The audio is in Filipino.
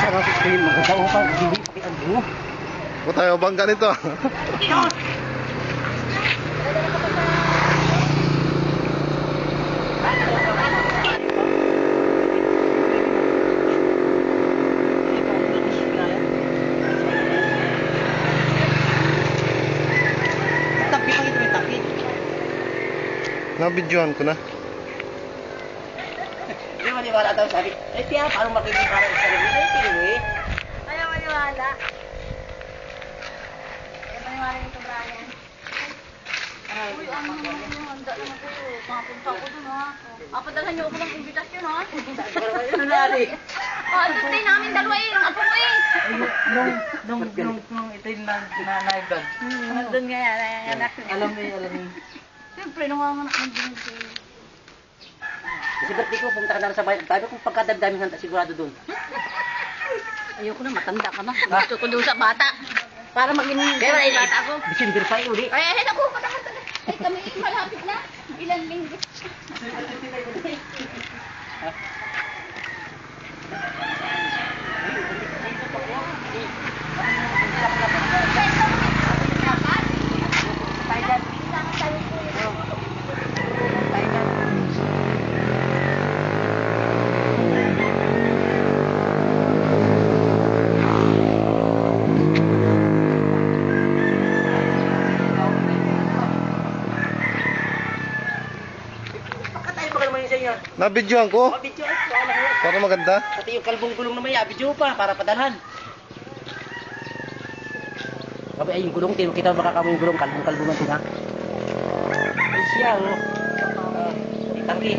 Ano sa screen mo? Sa upang hindi ang bungo. Huwag tayo bangga nito. Tapi pa ito yung tapi. Nabidyohan ko na. Hindi maniwala daw sabi. Eh tiya, paano makinig para sa sarili? Eh, tinuwi. Ayaw maniwala. Ayaw maniwala nito, Brian. Uy, ano naman yung handa naman ko. Makapunta ako dun, ha? Papadalhan niyo ako ng imbitasyon, ha? Ano nari? Birthday namin dalawa eh. Nung apo ko eh. Nung ito yung na-vlog. Nandun nga yan, anak. Alam mo. Siyempre, nanganganak ng dinig ko. Kasi birthday ko, pumunta ka na sa bayan. Sabi kong pagkadamdaming handa, sigurado doon. Ayoko na, matanda ka na. Gusto ko doon sa bata. Para maging bata ako. December pa yun, uli. Ay, naku, pataka. Ay, kami malapit na. Ilan linggo. Pakatay pa ka naman yun sa inyo. Nabidyohan ko. Mabidyo, wala mo. Para maganda. Pati yung kalbong gulong na may abidyo pa, para padalhan. Sabi ay yung gulong, kita mo baka kamo yung gulong, kalbong-kalbungan sila. Ay siya, oh. Tangki.